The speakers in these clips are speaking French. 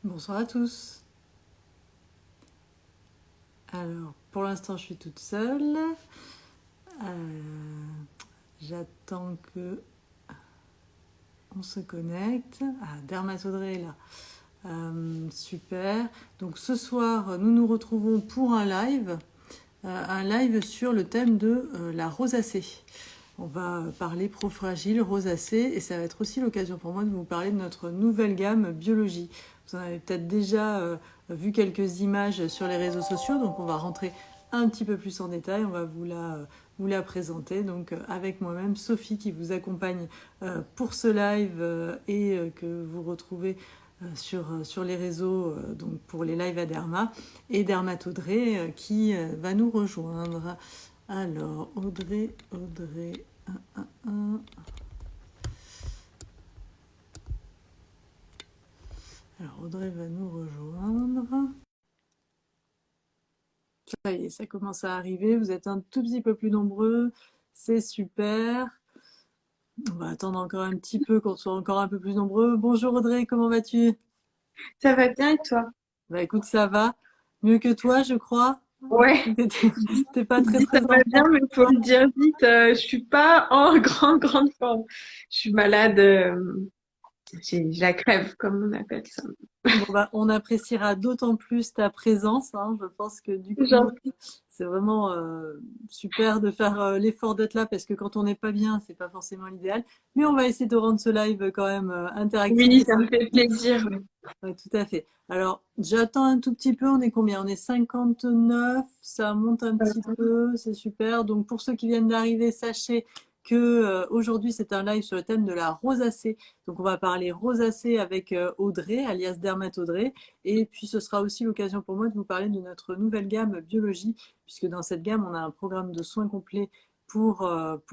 Bonsoir à tous. Alors, pour l'instant, je suis toute seule. Euh, J'attends que on se connecte. Ah, Dermatodré est là. Super. Donc, ce soir, nous nous retrouvons pour un live sur le thème de la rosacée. On va parler pro-fragile, rosacée, et ça va être aussi l'occasion pour moi de vous parler de notre nouvelle gamme biologie. Vous en avez peut-être déjà vu quelques images sur les réseaux sociaux, donc on va rentrer un petit peu plus en détail, on va vous la présenter. Donc avec moi-même, Sophie qui vous accompagne pour ce live et que vous retrouvez sur les réseaux donc pour les lives à Derma, et Dermatodré qui va nous rejoindre. Alors, Audrey, Alors, Audrey va nous rejoindre. Ça y est, ça commence à arriver. Vous êtes un tout petit peu plus nombreux. C'est super. On va attendre encore un petit peu qu'on soit encore un peu plus nombreux. Bonjour Audrey, comment vas-tu? Ça va bien et toi? Bah écoute, ça va. Mieux que toi, je crois. Ouais, T'es pas je très dis ça très va en bien, forme. mais il faut le dire vite, je suis pas en grande forme. Je suis malade, j'ai la crève, comme on appelle ça. Bon, bah, on appréciera d'autant plus ta présence, hein. Je pense que du C'est coup, gentil. c'est vraiment super de faire l'effort d'être là parce que quand on n'est pas bien, c'est pas forcément l'idéal. Mais on va essayer de rendre ce live quand même interactif Oui, et ça me fait sympathique. plaisir. Ouais. Ouais, tout à fait. Alors, j'attends un tout petit peu. On est combien? On est 59. Ça monte un petit peu. C'est super. Donc, pour ceux qui viennent d'arriver, sachez que aujourd'hui, c'est un live sur le thème de la rosacée. Donc, on va parler rosacée avec Audrey, alias Dermat Audrey. Et puis, ce sera aussi l'occasion pour moi de vous parler de notre nouvelle gamme biologie, puisque dans cette gamme, on a un programme de soins complet pour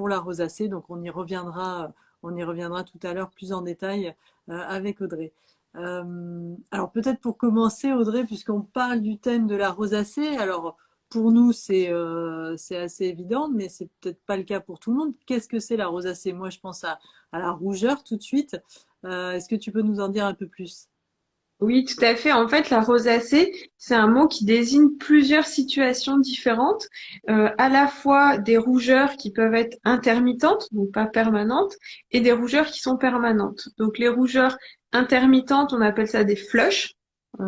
la rosacée. Donc, on y reviendra tout à l'heure plus en détail avec Audrey. Alors peut-être pour commencer, Audrey, puisqu'on parle du thème de la rosacée, alors pour nous c'est assez évident, mais c'est peut-être pas le cas pour tout le monde. Qu'est-ce que c'est la rosacée? Moi, je pense à la rougeur tout de suite. Est-ce que tu peux nous en dire un peu plus? Oui, tout à fait. En fait, la rosacée, c'est un mot qui désigne plusieurs situations différentes, à la fois des rougeurs qui peuvent être intermittentes, donc pas permanentes, et des rougeurs qui sont permanentes. Donc les rougeurs intermittentes, on appelle ça des flushs.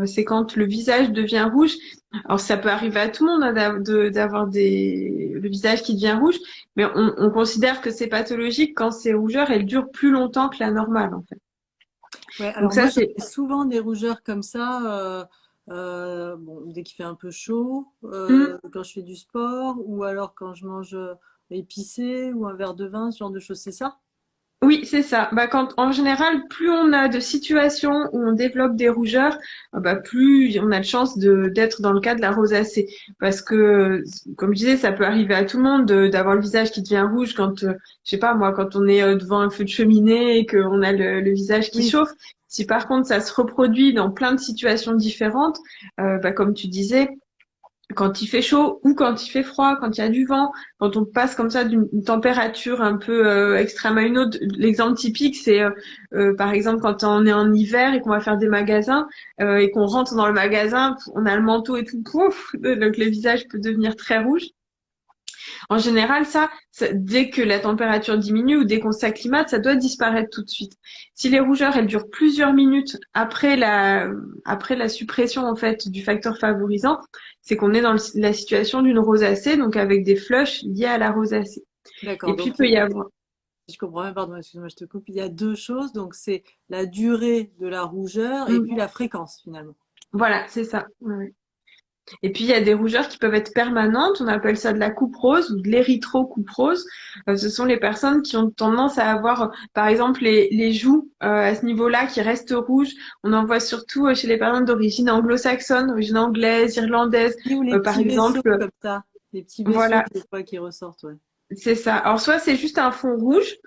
C'est quand le visage devient rouge. Alors ça peut arriver à tout le monde hein, d'avoir le visage qui devient rouge, mais on considère que c'est pathologique quand ces rougeurs elles durent plus longtemps que la normale en fait. Ouais, Donc alors ça moi c'est j'ai souvent des rougeurs comme ça, bon, dès qu'il fait un peu chaud, quand je fais du sport, ou alors quand je mange épicé ou un verre de vin, ce genre de choses, c'est ça? Oui, c'est ça. Bah, en général, plus on a de situations où on développe des rougeurs, bah, plus on a de chance d'être dans le cas de la rosacée. Parce que, comme je disais, ça peut arriver à tout le monde d'avoir le visage qui devient rouge quand, je sais pas moi, quand on est devant un feu de cheminée et qu'on a le visage qui Oui. chauffe. Si par contre ça se reproduit dans plein de situations différentes, bah, comme tu disais, quand il fait chaud ou quand il fait froid, quand il y a du vent, quand on passe comme ça d'une température un peu extrême à une autre. L'exemple typique, c'est par exemple quand on est en hiver et qu'on va faire des magasins et qu'on rentre dans le magasin, on a le manteau et tout, pouf, donc le visage peut devenir très rouge. En général, dès que la température diminue ou dès qu'on s'acclimate, ça doit disparaître tout de suite. Si les rougeurs, elles durent plusieurs minutes après la suppression, en fait, du facteur favorisant, c'est qu'on est dans la situation d'une rosacée, donc avec des flushs liés à la rosacée. Et D'accord, puis, il donc peut y avoir, si je comprends bien, pardon, excuse-moi, je te coupe. Il y a deux choses, donc c'est la durée de la rougeur et puis Hmm. la fréquence finalement. Voilà, c'est ça. Ouais, ouais. Et puis, il y a des rougeurs qui peuvent être permanentes. On appelle ça de la coupe rose ou de l'érythrocuprose. Ce sont les personnes qui ont tendance à avoir, par exemple, les joues à ce niveau-là qui restent rouges. On en voit surtout chez les personnes d'origine anglo-saxonne, d'origine anglaise, irlandaise. Oui, ou les Par petits vaisseaux exemple, comme ça, les petits vaisseaux voilà, des fois qui ressortent, ouais. c'est ça. Alors, soit c'est juste un fond rouge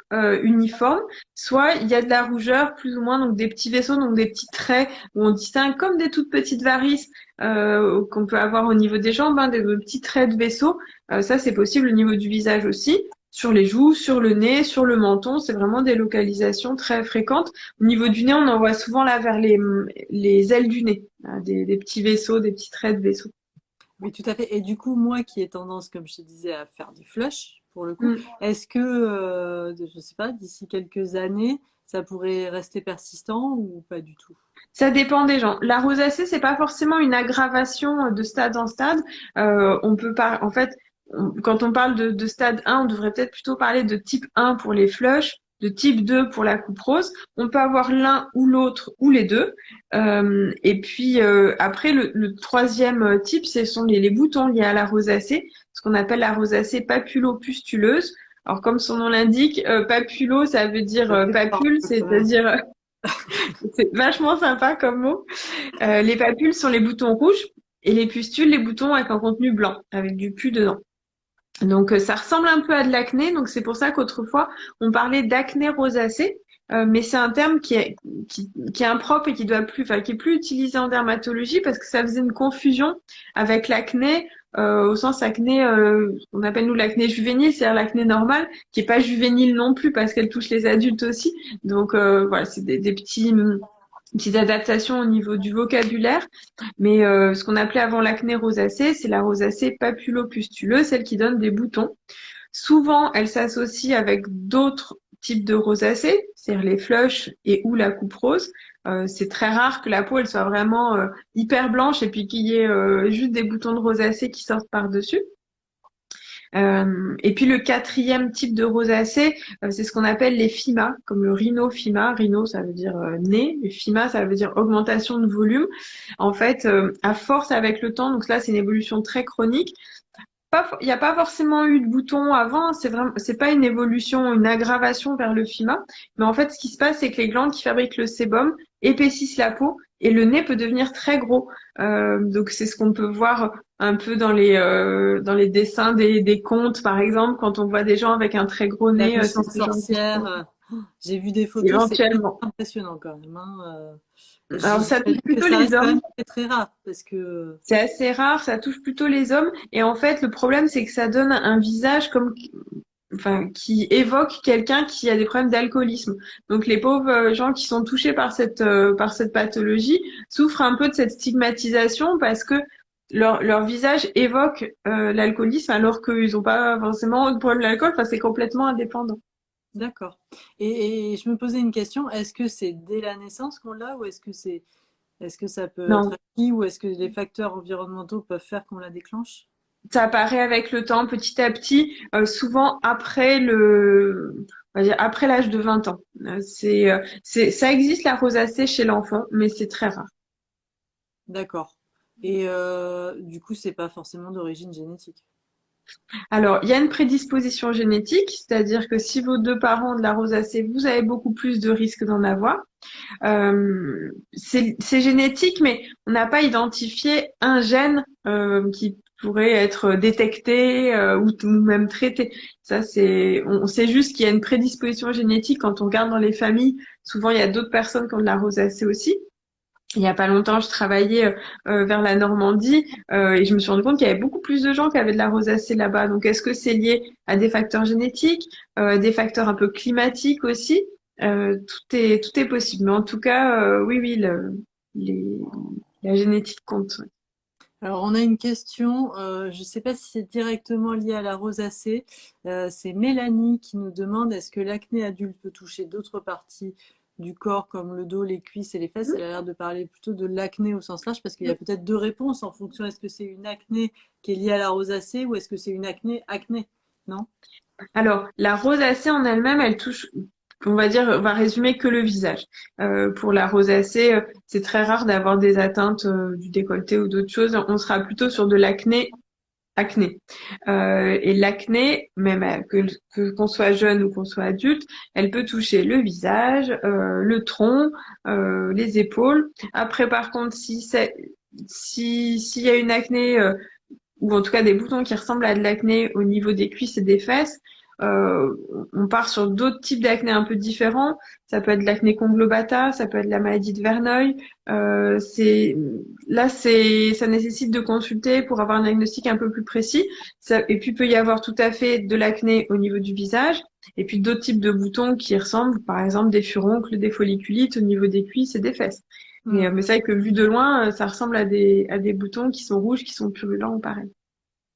uniforme, soit il y a de la rougeur, plus ou moins, donc des petits vaisseaux, donc des petits traits où on distingue comme des toutes petites varices qu'on peut avoir au niveau des jambes, hein, des petits traits de vaisseau. Ça, c'est possible au niveau du visage aussi. sur les joues, sur le nez, sur le menton. C'est vraiment des localisations très fréquentes. Au niveau du nez, on en voit souvent là vers les ailes du nez, hein, des petits vaisseaux, des petits traits de vaisseaux. Oui, tout à fait. Et du coup, moi qui ai tendance, comme je te disais, à faire des flushs, pour le coup, Mm. est-ce que, je sais pas, d'ici quelques années, ça pourrait rester persistant ou pas du tout? Ça dépend des gens. La rosacée, c'est pas forcément une aggravation de stade en stade. On peut pas, en fait, quand on parle de stade 1, on devrait peut-être plutôt parler de type 1 pour les flushs, de type 2 pour la coupe rose. On peut avoir l'un ou l'autre ou les deux. Et puis après, le troisième type, ce sont les boutons liés à la rosacée, ce qu'on appelle la rosacée papulo-pustuleuse. Alors comme son nom l'indique, papulo, ça veut dire Ça fait peur, papule, quand même. c'est-à-dire c'est vachement sympa comme mot. Les papules sont les boutons rouges et les pustules, les boutons avec un contenu blanc, avec du pus dedans. Donc ça ressemble un peu à de l'acné, donc c'est pour ça qu'autrefois on parlait d'acné rosacée, mais c'est un terme qui est impropre et qui doit plus, enfin qui est plus utilisé en dermatologie parce que ça faisait une confusion avec l'acné au sens acné, on appelle nous l'acné juvénile, c'est-à-dire l'acné normale, qui est pas juvénile non plus parce qu'elle touche les adultes aussi. Donc voilà, c'est des petites adaptations au niveau du vocabulaire. Mais ce qu'on appelait avant l'acné rosacée, c'est la rosacée papulo-pustuleuse, celle qui donne des boutons. Souvent, elle s'associe avec d'autres types de rosacée, c'est-à-dire les flushs et ou la coupe rose. C'est très rare que la peau elle soit vraiment hyper blanche et puis qu'il y ait juste des boutons de rosacée qui sortent par-dessus. Et puis le quatrième type de rosacée, c'est ce qu'on appelle les FIMA, comme le rhinophyma. Rhino, ça veut dire nez, et FIMA, ça veut dire augmentation de volume. En fait, à force avec le temps, donc là c'est une évolution très chronique. Il n'y a pas forcément eu de bouton avant, c'est pas une évolution, une aggravation vers le FIMA, mais en fait, ce qui se passe, c'est que les glandes qui fabriquent le sébum épaississent la peau et le nez peut devenir très gros. Donc, c'est ce qu'on peut voir un peu dans les dessins des contes, par exemple, quand on voit des gens avec un très gros La nez, c'est petite ce genre de sorcière, choses. j'ai vu des photos, c'est Éventuellement. impressionnant quand même, hein. Alors, ça touche J'imagine que plutôt ça les reste quand hommes. même très très rare parce que C'est assez rare, ça touche plutôt les hommes. Et en fait, le problème, c'est que ça donne un visage comme enfin, qui évoque quelqu'un qui a des problèmes d'alcoolisme. Donc les pauvres gens qui sont touchés par cette pathologie souffrent un peu de cette stigmatisation parce que leur visage évoque l'alcoolisme alors qu'ils n'ont pas forcément de problème d'alcool. Enfin, c'est complètement indépendant. d'accord. Et je me posais une question, est-ce que c'est dès la naissance qu'on l'a ou est-ce que ça peut être Non, acquis ou est-ce que les facteurs environnementaux peuvent faire qu'on la déclenche? ça apparaît avec le temps, petit à petit, souvent on va dire après l'âge de 20 ans. Ça existe la rosacée chez l'enfant, mais c'est très rare. D'accord. Et du coup, c'est pas forcément d'origine génétique. Alors, il y a une prédisposition génétique, c'est-à-dire que si vos deux parents ont de la rosacée, vous avez beaucoup plus de risques d'en avoir. C'est génétique, mais on n'a pas identifié un gène qui pourrait être détecté ou même traité. Ça, on sait juste qu'il y a une prédisposition génétique. Quand on regarde dans les familles, souvent il y a d'autres personnes qui ont de la rosacée aussi. Il y a pas longtemps, je travaillais vers la Normandie et je me suis rendu compte qu'il y avait beaucoup plus de gens qui avaient de la rosacée là-bas. Donc, est-ce que c'est lié à des facteurs génétiques, des facteurs un peu climatiques aussi? Tout est possible. Mais en tout cas, oui, oui, les, la génétique compte. Ouais. Alors, on a une question, je ne sais pas si c'est directement lié à la rosacée. C'est Mélanie qui nous demande est-ce que l'acné adulte peut toucher d'autres parties du corps comme le dos, les cuisses et les fesses? Elle a l'air de parler plutôt de l'acné au sens large parce qu'il y a peut-être deux réponses en fonction est-ce que c'est une acné qui est liée à la rosacée ou est-ce que c'est une acné, non? Alors, la rosacée en elle-même, elle touche, on va dire, on va résumer que le visage. Pour la rosacée, c'est très rare d'avoir des atteintes du décolleté ou d'autres choses. On sera plutôt sur de l'acné. Et l'acné, même qu'on soit jeune ou qu'on soit adulte, elle peut toucher le visage, le tronc, les épaules. Après, par contre, s'il y a une acné ou en tout cas des boutons qui ressemblent à de l'acné au niveau des cuisses et des fesses, euh, on part sur d'autres types d'acné un peu différents. Ça peut être l'acné conglobata, ça peut être la maladie de Verneuil. Ça nécessite de consulter pour avoir un diagnostic un peu plus précis. Et puis, il peut y avoir tout à fait de l'acné au niveau du visage. Et puis d'autres types de boutons qui ressemblent, par exemple, des furoncles, des folliculites au niveau des cuisses et des fesses. Mais c'est vrai que vu de loin, ça ressemble à des boutons qui sont rouges, qui sont purulents ou pareil.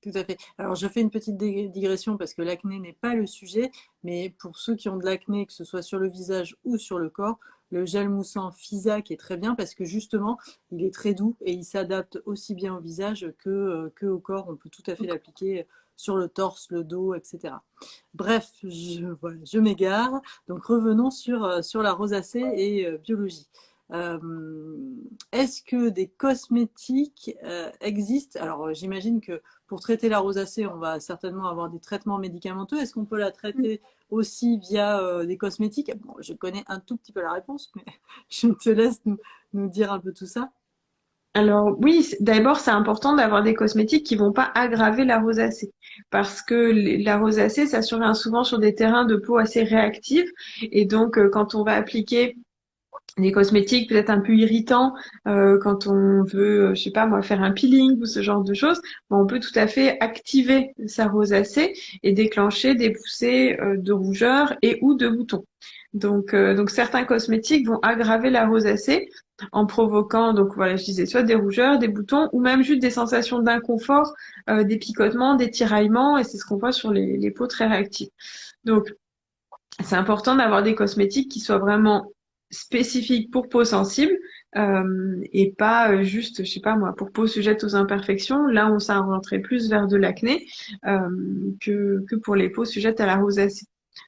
Tout à fait. Alors, je fais une petite digression parce que l'acné n'est pas le sujet, mais pour ceux qui ont de l'acné, que ce soit sur le visage ou sur le corps, le gel moussant Fisac est très bien parce que justement, il est très doux et il s'adapte aussi bien au visage que au corps. On peut tout à fait l'appliquer sur le torse, le dos, etc. Bref, voilà, je m'égare. Donc, revenons sur la rosacée et biologie. Euh, Est-ce que des cosmétiques existent? Alors, j'imagine que pour traiter la rosacée, on va certainement avoir des traitements médicamenteux. Est-ce qu'on peut la traiter aussi via des cosmétiques? Bon, je connais un tout petit peu la réponse, mais je te laisse nous dire un peu tout ça. Alors oui, d'abord c'est important d'avoir des cosmétiques qui vont pas aggraver la rosacée parce que la rosacée ça survient souvent sur des terrains de peau assez réactifs et donc quand on va appliquer des cosmétiques peut-être un peu irritants quand on veut, je sais pas moi, faire un peeling ou ce genre de choses, ben, on peut tout à fait activer sa rosacée et déclencher des poussées de rougeur et ou de boutons. Donc certains cosmétiques vont aggraver la rosacée en provoquant, donc voilà, je disais soit des rougeurs, des boutons ou même juste des sensations d'inconfort, des picotements, des tiraillements et c'est ce qu'on voit sur les peaux très réactives. Donc c'est important d'avoir des cosmétiques qui soient vraiment spécifiques pour peau sensible et pas juste, je sais pas moi, pour peau sujette aux imperfections. Là, on s'orienterait plus vers de l'acné que pour les peaux sujettes à la rosacée.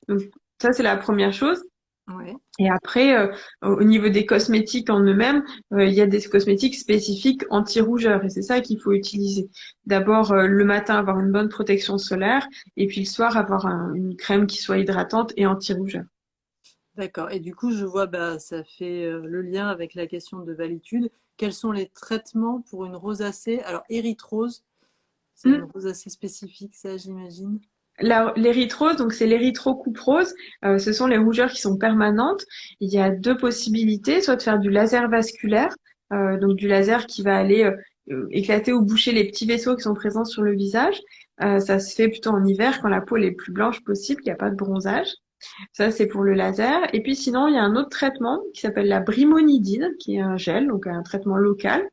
Donc ça, c'est la première chose. Ouais. Et après, au niveau des cosmétiques en eux-mêmes, il y a des cosmétiques spécifiques anti-rougeur et c'est ça qu'il faut utiliser. D'abord, le matin, avoir une bonne protection solaire et puis le soir, avoir une crème qui soit hydratante et anti-rougeur. D'accord. Et du coup, je vois, bah, ça fait le lien avec la question de valitude. Quels sont les traitements pour une rosacée? Alors, érythrose, c'est une Mm. rosacée spécifique, ça, j'imagine. L'érythrose, donc c'est l'érythrocuprose, ce sont les rougeurs qui sont permanentes. Il y a deux possibilités, soit de faire du laser vasculaire, donc du laser qui va aller éclater ou boucher les petits vaisseaux qui sont présents sur le visage. Ça se fait plutôt en hiver quand la peau est plus blanche possible, qu'il n'y a pas de bronzage. Ça, c'est pour le laser. Et puis sinon, il y a un autre traitement qui s'appelle la brimonidine, qui est un gel, donc un traitement local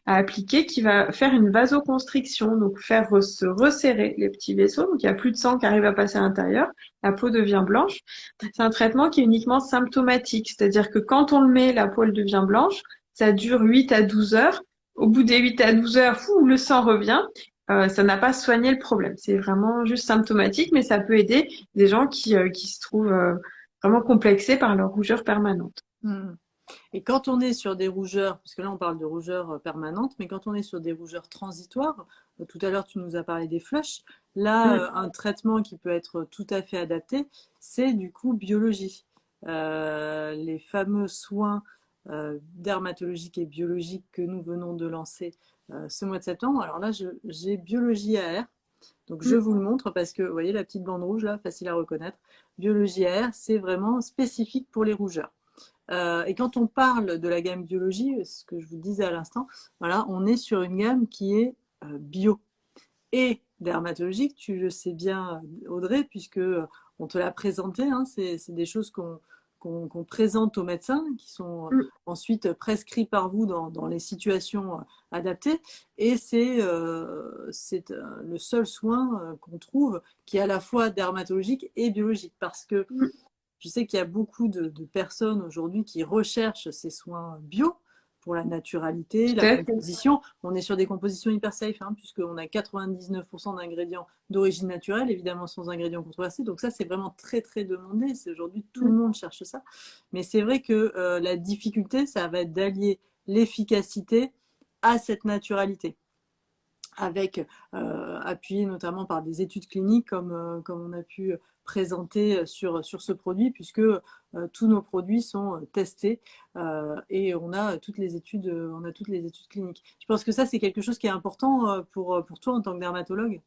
à appliquer qui va faire une vasoconstriction, donc faire se resserrer les petits vaisseaux. Donc il n'y a plus de sang qui arrive à passer à l'intérieur, la peau devient blanche. C'est un traitement qui est uniquement symptomatique, c'est-à-dire que quand on le met, la peau elle devient blanche, ça dure 8 à 12 heures. Au bout des 8 à 12 heures, fou, le sang revient. Ça n'a pas soigné le problème. C'est vraiment juste symptomatique, mais ça peut aider des gens qui se trouvent vraiment complexés par leur rougeur permanente. Hmm. Et quand on est sur des rougeurs, parce que là on parle de rougeurs permanentes, mais quand on est sur des rougeurs transitoires, tout à l'heure tu nous as parlé des flushs, là Mm. un traitement qui peut être tout à fait adapté, c'est du coup biologie. Les fameux soins dermatologiques et biologiques que nous venons de lancer ce mois de septembre. Alors là j'ai biologie AR, donc je Mm. vous le montre parce que vous voyez la petite bande rouge là, facile à reconnaître. Biologie AR, c'est vraiment spécifique pour les rougeurs. Et quand on parle de la gamme biologie, ce que je vous disais à l'instant, voilà, on est sur une gamme qui est bio et dermatologique. Tu le sais bien, Audrey, puisque on te l'a présenté. Hein, c'est des choses qu'on présente aux médecins, qui sont Mm. ensuite prescrits par vous dans les situations adaptées. Et c'est le seul soin qu'on trouve qui est à la fois dermatologique et biologique, parce que Mm. je sais qu'il y a beaucoup de personnes aujourd'hui qui recherchent ces soins bio pour la naturalité, Tout la à fait. composition. On est sur des compositions hyper safe, hein, puisqu'on a 99% d'ingrédients d'origine naturelle, évidemment sans ingrédients controversés. Donc ça, c'est vraiment très, très demandé. C'est aujourd'hui, tout le Mm. monde cherche ça. Mais c'est vrai que la difficulté, ça va être d'allier l'efficacité à cette naturalité avec appuyé notamment par des études cliniques comme on a pu présenter sur ce produit, puisque tous nos produits sont testés et on a toutes les études cliniques. Je pense que ça, c'est quelque chose qui est important pour toi en tant que dermatologue.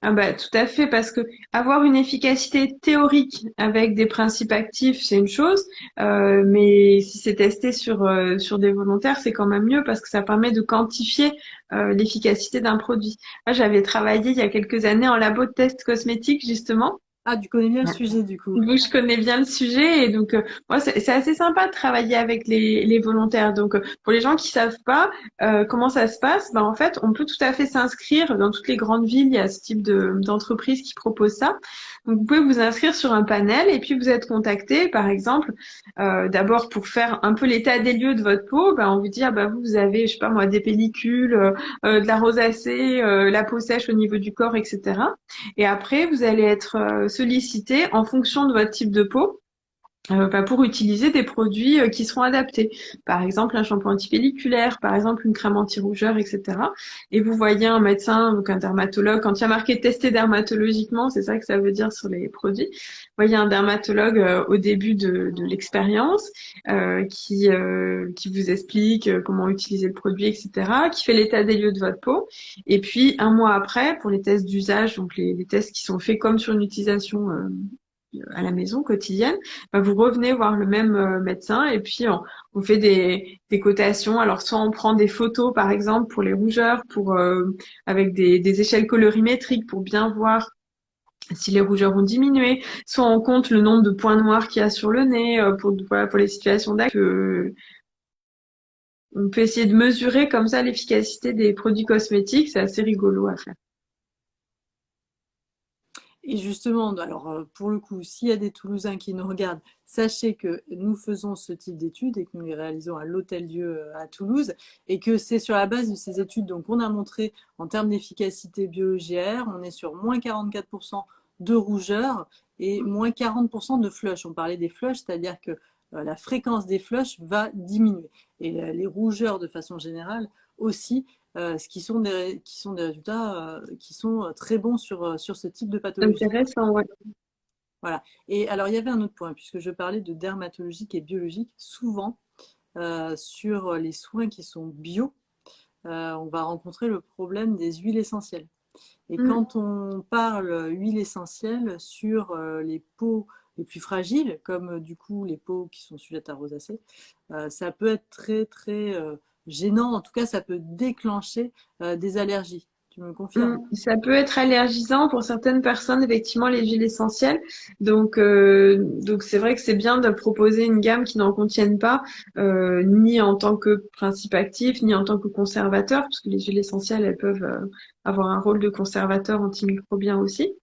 Ah bah, tout à fait, parce que avoir une efficacité théorique avec des principes actifs, c'est une chose, mais si c'est testé sur des volontaires, c'est quand même mieux parce que ça permet de quantifier l'efficacité d'un produit. Moi, j'avais travaillé il y a quelques années en labo de test cosmétique, justement. Ah, tu connais bien le sujet du coup. Donc, je connais bien le sujet et donc moi c'est assez sympa de travailler avec les volontaires. Donc pour les gens qui savent pas comment ça se passe, ben en fait on peut tout à fait s'inscrire dans toutes les grandes villes. Il y a ce type de d'entreprise qui propose ça. Donc vous pouvez vous inscrire sur un panel et puis vous êtes contacté par exemple d'abord pour faire un peu l'état des lieux de votre peau. Ben on vous dit ah ben vous avez je sais pas moi des pellicules, de la rosacée, la peau sèche au niveau du corps, etc. Et après, vous allez être sollicité en fonction de votre type de peau bah, pour utiliser des produits qui seront adaptés. Par exemple, un shampoing antipelliculaire, par exemple, une crème anti-rougeur, etc. Et vous voyez un médecin, donc un dermatologue, quand il y a marqué testé dermatologiquement, c'est ça que ça veut dire sur les produits. Vous voyez un dermatologue au début de l'expérience qui vous explique comment utiliser le produit, etc., qui fait l'état des lieux de votre peau. Et puis, un mois après, pour les tests d'usage, donc les tests qui sont faits comme sur une utilisation à la maison quotidienne, bah, vous revenez voir le même médecin et puis on fait des cotations. Alors soit on prend des photos par exemple pour les rougeurs, pour avec des échelles colorimétriques pour bien voir si les rougeurs ont diminué, soit on compte le nombre de points noirs qu'il y a sur le nez pour voilà, pour les situations d'acné. On peut essayer de mesurer comme ça l'efficacité des produits cosmétiques, c'est assez rigolo à faire. Et justement, alors pour le coup, s'il y a des Toulousains qui nous regardent, sachez que nous faisons ce type d'études et que nous les réalisons à l'Hôtel-Dieu à Toulouse et que c'est sur la base de ces études donc on a montré en termes d'efficacité biologique, on est sur moins 44% de rougeur et moins 40% de flush. On parlait des flushs, c'est-à-dire que la fréquence des flushs va diminuer. Et les rougeurs, de façon générale, aussi, ce qui sont des résultats qui sont très bons sur ce type de pathologie. Intéressant, ouais. Voilà. Et alors, il y avait un autre point, puisque je parlais de dermatologique et biologique. Souvent, sur les soins qui sont bio, on va rencontrer le problème des huiles essentielles. Et Mm. quand on parle huile essentielle sur les peaux les plus fragiles, comme du coup les peaux qui sont sujettes à rosacée, ça peut être très très gênant. En tout cas, ça peut déclencher des allergies. Tu me confirmes? Ça peut être allergisant pour certaines personnes, effectivement, les huiles essentielles. Donc c'est vrai que c'est bien de proposer une gamme qui n'en contienne pas, ni en tant que principe actif, ni en tant que conservateur, parce que les huiles essentielles, elles peuvent avoir un rôle de conservateur antimicrobien aussi.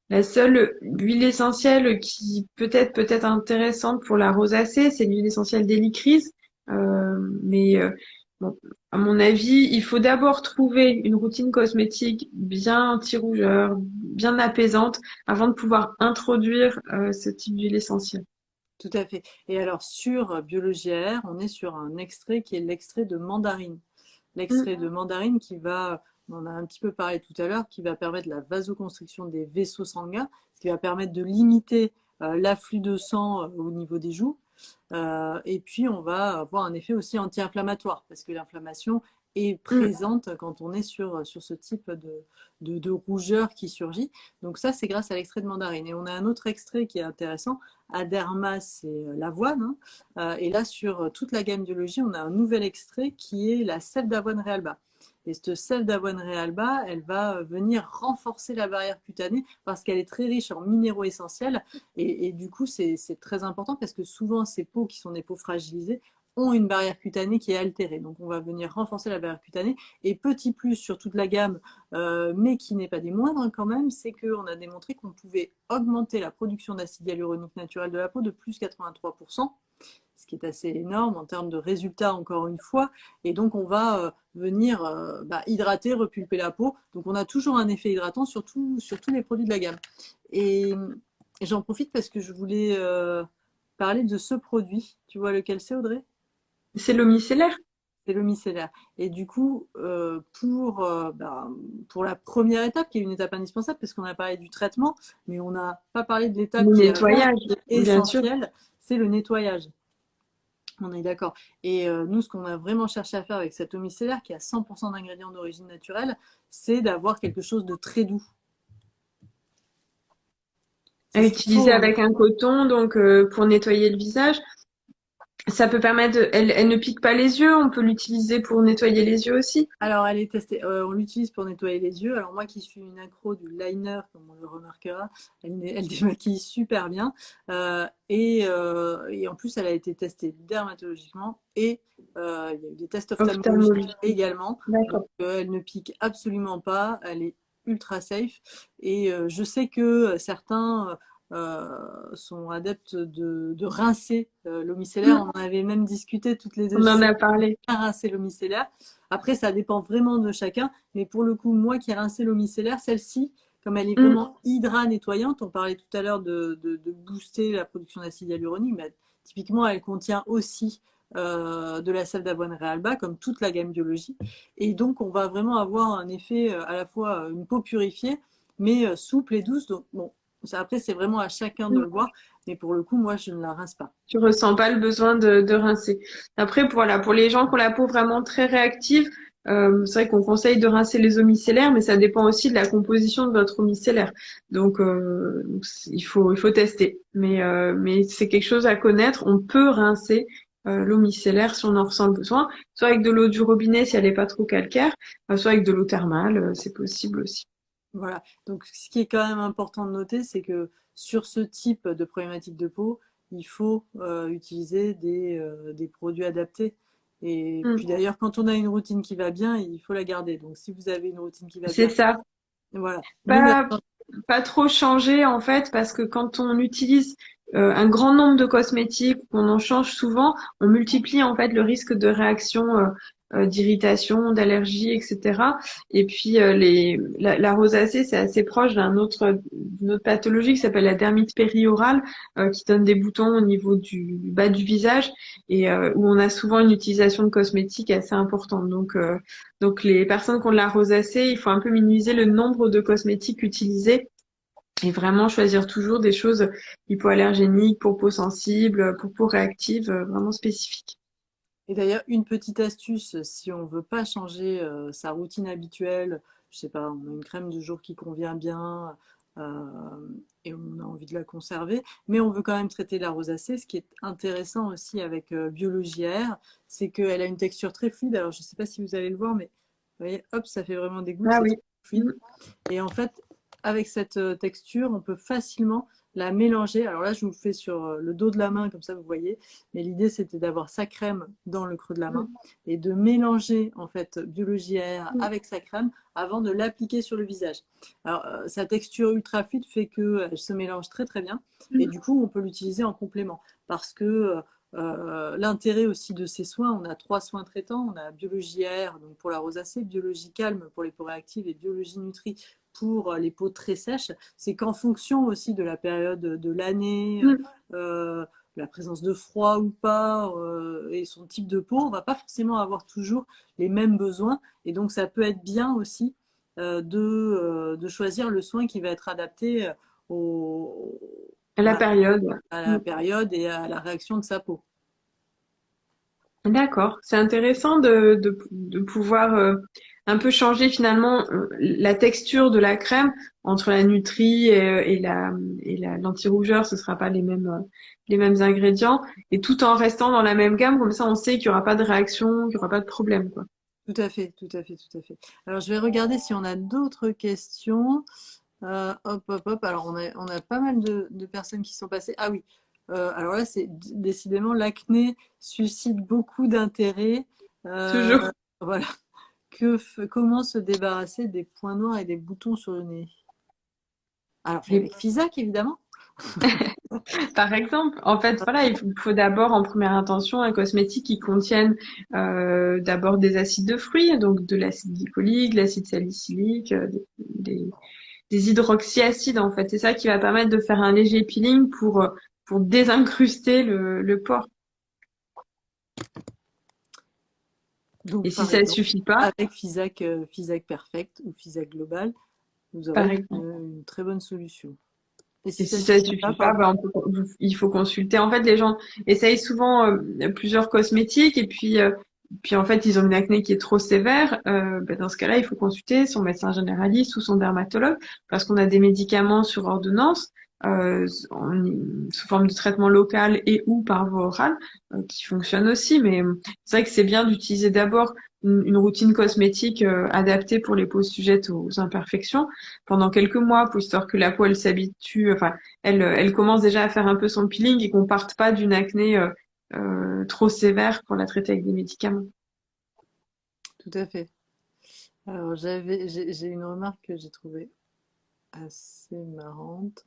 La seule huile essentielle qui peut être intéressante pour la rosacée, c'est l'huile essentielle d'hélicryse. Mais bon, à mon avis, il faut d'abord trouver une routine cosmétique bien anti-rougeur, bien apaisante, avant de pouvoir introduire ce type d'huile essentielle. Tout à fait. Et alors sur Biologiaire, on est sur un extrait qui est l'extrait de mandarine. Mm, L'extrait de mandarine qui va, on en a un petit peu parlé tout à l'heure, qui va permettre la vasoconstriction des vaisseaux sanguins, ce qui va permettre de limiter l'afflux de sang au niveau des joues. Et puis on va avoir un effet aussi anti-inflammatoire, parce que l'inflammation est mm. présente quand on est sur ce type de rougeur qui surgit. Donc ça, c'est grâce à l'extrait de mandarine. Et on a un autre extrait qui est intéressant. Aderma, c'est l'avoine, hein. Et là, sur toute la gamme biologie, on a un nouvel extrait qui est la sève d'avoine réalba. Et cette sève d'avoine réalba, elle va venir renforcer la barrière cutanée parce qu'elle est très riche en minéraux essentiels. Et du coup, c'est très important parce que souvent, ces peaux qui sont des peaux fragilisées ont une barrière cutanée qui est altérée. Donc, on va venir renforcer la barrière cutanée. Et petit plus sur toute la gamme, mais qui n'est pas des moindres hein, quand même, c'est qu'on a démontré qu'on pouvait augmenter la production d'acide hyaluronique naturel de la peau de plus 83%, ce qui est assez énorme en termes de résultats encore une fois. Et donc on va venir hydrater, repulper la peau. Donc on a toujours un effet hydratant sur tous les produits de la gamme. Et, et j'en profite parce que je voulais parler de ce produit. Tu vois lequel c'est, Audrey? C'est l'eau micellaire. C'est le micellaire. Et du coup, pour la première étape, qui est une étape indispensable, parce qu'on a parlé du traitement, mais on n'a pas parlé de l'étape Le qui est avant, nettoyage, qui est bien sûr. essentielle, c'est le nettoyage. On est d'accord. Et nous, ce qu'on a vraiment cherché à faire avec cet eau micellaire, qui a 100% d'ingrédients d'origine naturelle, c'est d'avoir quelque chose de très doux. À C'est ce qu'il faut utiliser en avec un coton, donc pour nettoyer le visage. Ça peut permettre elle ne pique pas les yeux, on peut l'utiliser pour nettoyer les yeux aussi. Alors, elle est testée. On l'utilise pour nettoyer les yeux. Alors, moi qui suis une accro du liner, comme on le remarquera, elle démaquille super bien. Et en plus, elle a été testée dermatologiquement et il y a eu des tests ophtalmologiques Ophtalmologie. également. Donc, D'accord. elle ne pique absolument pas. Elle est ultra safe. Et je sais que certains sont adeptes de rincer l'eau micellaire. Mm. On en avait même discuté toutes les deux. On Je en sais a parlé. pas rincer l'eau micellaire. Après, ça dépend vraiment de chacun. Mais pour le coup, moi qui ai rincé l'eau micellaire, celle-ci, comme elle est Mm. vraiment hydra-nettoyante, on parlait tout à l'heure de booster la production d'acide hyaluronique, mais typiquement, elle contient aussi de la sève d'avoine réalba, comme toute la gamme biologie. Et donc, on va vraiment avoir un effet à la fois une peau purifiée, mais souple et douce. Donc, bon, ça, après, c'est vraiment à chacun de Mm. le voir. Mais pour le coup, moi, je ne la rince pas. Tu ressens pas le besoin de rincer. Après, voilà, pour les gens qui ont la peau vraiment très réactive, c'est vrai qu'on conseille de rincer les eaux micellaires, mais ça dépend aussi de la composition de votre eau micellaire. Donc, il faut tester. Mais c'est quelque chose à connaître. On peut rincer l'eau micellaire si on en ressent le besoin, soit avec de l'eau du robinet si elle n'est pas trop calcaire, soit avec de l'eau thermale, c'est possible aussi. Voilà. Donc, ce qui est quand même important de noter, c'est que sur ce type de problématique de peau, il faut utiliser des produits adaptés. Et Mm. puis d'ailleurs, quand on a une routine qui va bien, il faut la garder. Donc, si vous avez une routine qui va C'est bien, ça. voilà, ne la Pas, pas trop changer en fait, parce que quand on utilise un grand nombre de cosmétiques, qu'on en change souvent, on multiplie en fait le risque de réaction, d'irritation, d'allergie, etc. Et puis la rosacée, c'est assez proche d'une autre pathologie qui s'appelle la dermite périorale, qui donne des boutons au niveau du bas du visage et où on a souvent une utilisation de cosmétiques assez importante. Donc les personnes qui ont de la rosacée, il faut un peu minimiser le nombre de cosmétiques utilisés et vraiment choisir toujours des choses hypoallergéniques, pour peau sensible, pour peau réactive, vraiment spécifiques. Et d'ailleurs, une petite astuce, si on veut pas changer sa routine habituelle, je sais pas, on a une crème de jour qui convient bien euh, et on a envie de la conserver, mais on veut quand même traiter la rosacée. Ce qui est intéressant aussi avec Biologie Air, c'est qu'elle a une texture très fluide. Alors, je sais pas si vous allez le voir, mais vous voyez, hop, ça fait vraiment des gouttes, Ah c'est oui. très Mm. fluide. Et en fait, avec cette texture, on peut facilement la mélanger. Alors là, je vous le fais sur le dos de la main, comme ça vous voyez. Mais l'idée, c'était d'avoir sa crème dans le creux de la main Mm. et de mélanger en fait Biologie Air Mm. avec sa crème avant de l'appliquer sur le visage. Alors, sa texture ultra fluide fait qu'elle se mélange très très bien et Mm. du coup, on peut l'utiliser en complément parce que l'intérêt aussi de ces soins, on a trois soins traitants, on a Biologie Air donc pour la rosacée, Biologie Calme pour les peaux réactives et Biologie Nutri pour les peaux très sèches, c'est qu'en fonction aussi de la période de l'année, Mm. la présence de froid ou pas, et son type de peau, on va pas forcément avoir toujours les mêmes besoins. Et donc, ça peut être bien aussi de choisir le soin qui va être adapté au, À la bah, période. à Mm. la période et à la réaction de sa peau. D'accord. C'est intéressant de pouvoir un peu changer finalement la texture de la crème entre la Nutri et l'anti-rougeur, ce sera pas les mêmes ingrédients, et tout en restant dans la même gamme, comme ça on sait qu'il y aura pas de réaction, qu'il y aura pas de problème, quoi. Tout à fait, tout à fait, tout à fait. Alors, je vais regarder si on a d'autres questions. Hop, hop, hop. Alors, on a pas mal de personnes qui sont passées. Ah oui. Alors là, c'est décidément l'acné suscite beaucoup d'intérêt. Toujours. Voilà. Comment se débarrasser des points noirs et des boutons sur le nez? Alors, Les- avec Fisac, évidemment. Par exemple, en fait, voilà, il faut d'abord en première intention un cosmétique qui contienne d'abord des acides de fruits, donc de l'acide glycolique, de l'acide salicylique, des hydroxyacides en fait. C'est ça qui va permettre de faire un léger peeling pour désincruster le pore. Et Donc, si par ça ne exemple, suffit pas, avec Fisac, Fisac Perfect ou Fisac Global, vous aurez par exemple. une très bonne solution. Et Et si ça si ça suffit pas, suffit pas, pardon. bah, il faut consulter. En fait, les gens essayent souvent plusieurs cosmétiques et puis en fait, ils ont une acné qui est trop sévère. Bah, dans ce cas-là, il faut consulter son médecin généraliste ou son dermatologue parce qu'on a des médicaments sur ordonnance sous forme de traitement local et ou par voie orale qui fonctionnent aussi. Mais c'est vrai que c'est bien d'utiliser d'abord une routine cosmétique adaptée pour les peaux sujettes aux imperfections pendant quelques mois, pour histoire que la peau elle s'habitue, enfin elle commence déjà à faire un peu son peeling et qu'on parte pas d'une acné trop sévère pour la traiter avec des médicaments. Tout à fait. Alors, j'ai une remarque que j'ai trouvée assez marrante.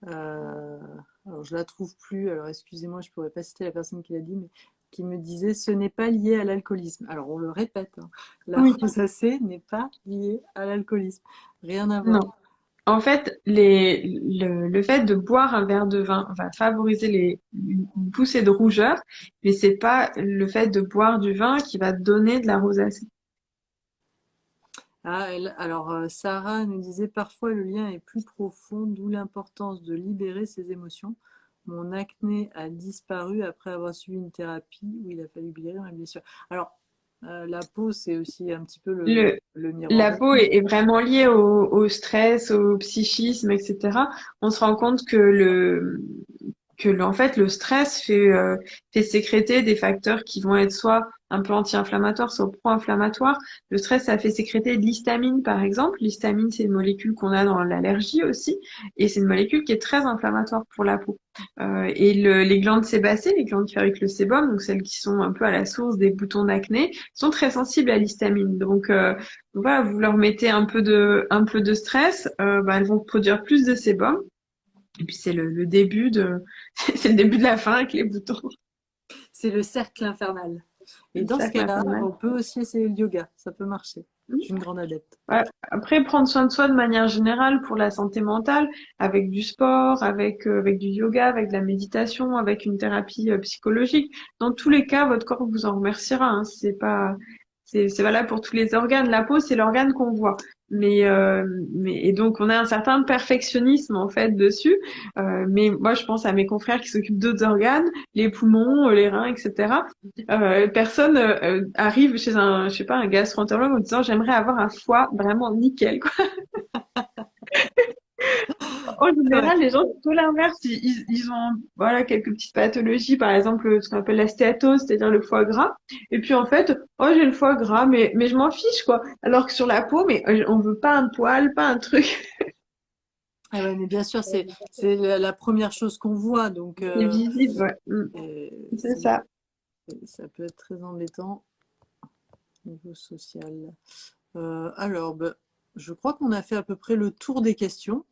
Euh, alors, je la trouve plus. Alors, excusez-moi, je pourrais pas citer la personne qui l'a dit, mais qui me disait ce n'est pas lié à l'alcoolisme. Alors, on le répète, hein, la Oui, rosacée n'est pas liée à l'alcoolisme. Rien à voir. non. En fait, le fait de boire un verre de vin va favoriser une poussée de rougeur, mais c'est pas le fait de boire du vin qui va donner de la rosacée. Ah, alors, Sarah nous disait parfois le lien est plus profond, d'où l'importance de libérer ses émotions. Mon acné a disparu après avoir suivi une thérapie où il a fallu guérir mes blessures. Alors, la peau, c'est aussi un petit peu Le, le miroir la de la peau vie. est vraiment liée au stress, au psychisme, etc. On se rend compte en fait le stress fait sécréter des facteurs qui vont être soit un peu anti-inflammatoires, soit pro-inflammatoires. Le stress, ça fait sécréter de l'histamine, par exemple. L'histamine, c'est une molécule qu'on a dans l'allergie aussi, et c'est une molécule qui est très inflammatoire pour la peau. Les glandes sébacées, les glandes qui fabriquent le sébum, donc celles qui sont un peu à la source des boutons d'acné, sont très sensibles à l'histamine. Donc voilà, vous leur mettez un peu de stress, bah, elles vont produire plus de sébum. Et puis c'est le début c'est le début de la fin avec les boutons. C'est le cercle infernal. Et Le dans ce cercle cas-là, infernal. on peut aussi essayer le yoga. Ça peut marcher. Je suis une grande adepte. Ouais. Après, prendre soin de soi de manière générale pour la santé mentale, avec du sport, avec du yoga, avec de la méditation, avec une thérapie psychologique. Dans tous les cas, votre corps vous en remerciera. Hein. C'est valable pour tous les organes. La peau, c'est l'organe qu'on voit. Et donc on a un certain perfectionnisme en fait dessus. Mais moi, je pense à mes confrères qui s'occupent d'autres organes, les poumons, les reins, etc. Personne arrive chez je sais pas, un gastro-entérologue en disant j'aimerais avoir un foie vraiment nickel, quoi. En Ouais. général, les gens, c'est tout l'inverse. Ils ont, voilà, quelques petites pathologies, par exemple, ce qu'on appelle la stéatose, c'est-à-dire le foie gras. Et puis, en fait, oh, j'ai le foie gras, mais je m'en fiche, quoi. Alors que sur la peau, mais on veut pas un poil, pas un truc. Ah ouais, mais bien sûr, c'est la première chose qu'on voit. Donc, C'est visible, ouais. C'est c'est- ça. ça peut être très embêtant au niveau social. Alors, ben, je crois qu'on a fait à peu près le tour des questions.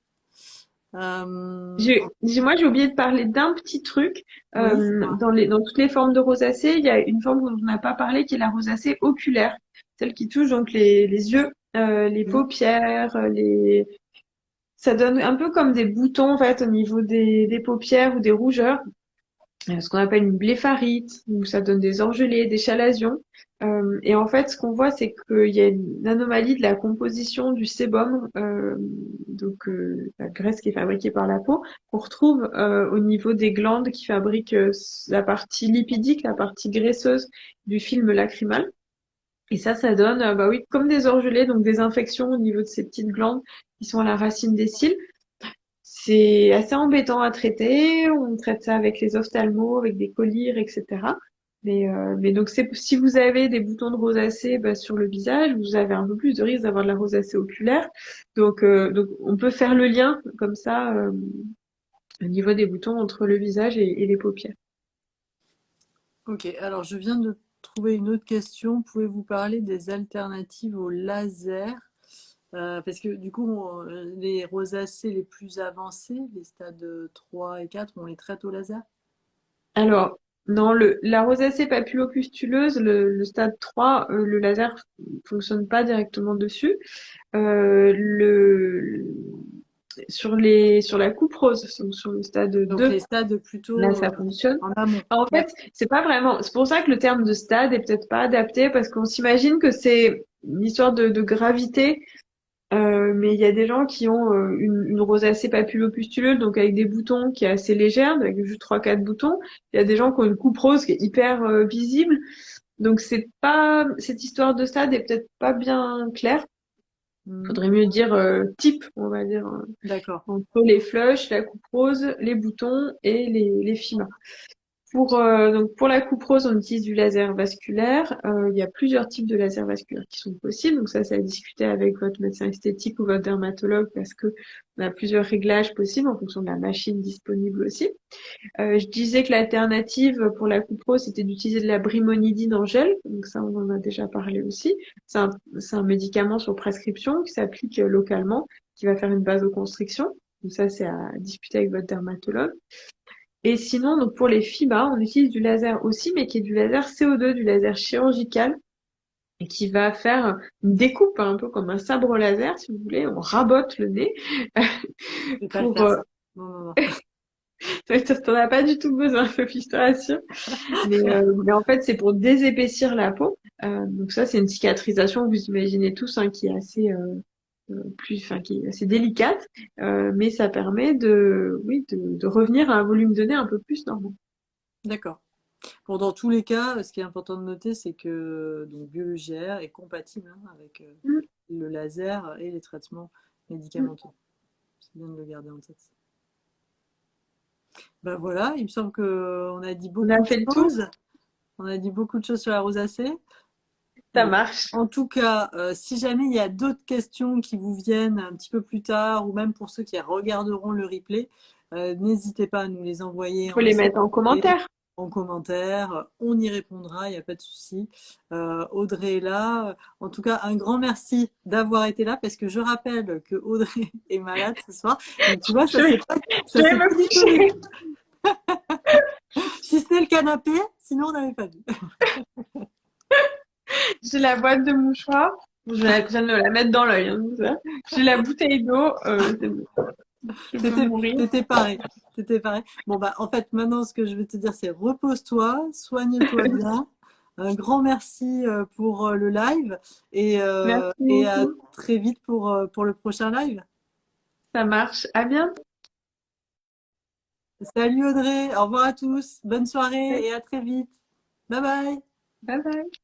Euh, Moi, j'ai oublié de parler d'un petit truc. oui, Dans toutes les formes de rosacée, il y a une forme dont on n'a pas parlé qui est la rosacée oculaire, celle qui touche donc les yeux, les oui. paupières, ça donne un peu comme des boutons en fait au niveau des paupières ou des rougeurs. Ce qu'on appelle une blépharite, où ça donne des orgelets, des chalazions. Et en fait, ce qu'on voit, c'est qu'il y a une anomalie de la composition du sébum, la graisse qui est fabriquée par la peau, qu'on retrouve au niveau des glandes qui fabriquent la partie lipidique, la partie graisseuse du film lacrymal. Et ça donne, bah oui, comme des orgelets, donc des infections au niveau de ces petites glandes qui sont à la racine des cils. C'est assez embêtant à traiter. On traite ça avec les ophtalmos, avec des collyres, etc. Mais donc si vous avez des boutons de rosacée bah, sur le visage, vous avez un peu plus de risque d'avoir de la rosacée oculaire. Donc on peut faire le lien comme ça au niveau des boutons entre le visage et les paupières. Ok, alors je viens de trouver une autre question. Pouvez-vous parler des alternatives au laser? Parce que du coup, les rosacées les plus avancées, les stades 3 et 4, on les traite au laser? Alors, dans la rosacée papulopustuleuse, le stade 3, le laser fonctionne pas directement dessus. Euh, le, sur la coupe rose, donc sur le stade Donc 2, les stades là, plutôt ça fonctionne. en amont. En fait, D'accord. c'est pas vraiment, c'est pour ça que le terme de stade est peut-être pas adapté parce qu'on s'imagine que c'est une histoire de gravité Mais il y a des gens qui ont une rosacée papulo-pustuleuse, donc avec des boutons qui est assez légère, avec juste 3-4 boutons. Il y a des gens qui ont une coupe rose qui est hyper visible. Donc c'est pas cette histoire de stade est peut-être pas bien claire. Mhm. Faudrait mieux dire type, on va dire, D'accord. entre les flushs, la coupe rose, les boutons et les FIMA. Donc pour la coupe rose, on utilise du laser vasculaire. Il y a plusieurs types de laser vasculaires qui sont possibles. Donc ça, c'est à discuter avec votre médecin esthétique ou votre dermatologue parce que on a plusieurs réglages possibles en fonction de la machine disponible aussi. Je disais que l'alternative pour la coupe rose, c'était d'utiliser de la brimonidine en gel. Donc ça, on en a déjà parlé aussi. C'est un médicament sur prescription qui s'applique localement, qui va faire une vasoconstriction. Donc ça, c'est à discuter avec votre dermatologue. Et sinon, donc pour les FIBA, on utilise du laser aussi, mais qui est du laser CO2, du laser chirurgical, et qui va faire une découpe, un peu comme un sabre laser, si vous voulez. On rabote le nez Je vais pas le pour... faire ça. Non, non, non. T'en as pas du tout besoin, Sophie, je te rassure. Mais en fait, c'est pour désépaissir la peau. Donc ça, c'est une cicatrisation, vous imaginez tous, hein, qui est assez enfin, qui est assez délicate, mais ça permet oui, de revenir à un volume de nez un peu plus normal. D'accord. Bon, dans tous les cas, ce qui est important de noter, c'est que donc, Biologie Air est compatible hein, avec Mm, le laser et les traitements mm. médicamenteux. C'est bien de le garder en tête. Ben voilà, il me semble qu'on a dit On beaucoup a de fait le tour, choses. On a dit beaucoup de choses sur la rosacée. ça Bon. marche. En tout cas, si jamais il y a d'autres questions qui vous viennent un petit peu plus tard, ou même pour ceux qui regarderont le replay, n'hésitez pas à nous les Il envoyer faut en les mettre en MP, commentaire. en commentaire. On y répondra, il n'y a pas de souci. Audrey est là. En tout cas, un grand merci d'avoir été là, parce que je rappelle que Audrey est malade ce soir. Donc tu vois, Je vais, je ça vais s'est me pas du tout vu. coucher. Si c'est le canapé, sinon on n'avait pas vu. J'ai la boîte de mouchoirs. Je viens de me la mettre dans l'œil, hein, tout ça. J'ai la bouteille d'eau. C'est bon. Je peux T'étais, mourir. t'étais pareil. T'étais pareil. Bon, bah, en fait, maintenant, ce que je vais te dire, c'est repose-toi, soigne-toi bien. Un grand merci pour le live Merci et à beaucoup. très vite pour le prochain live. Ça marche. À bientôt. Salut Audrey, au revoir à tous, bonne soirée et à très vite. Bye bye. Bye bye.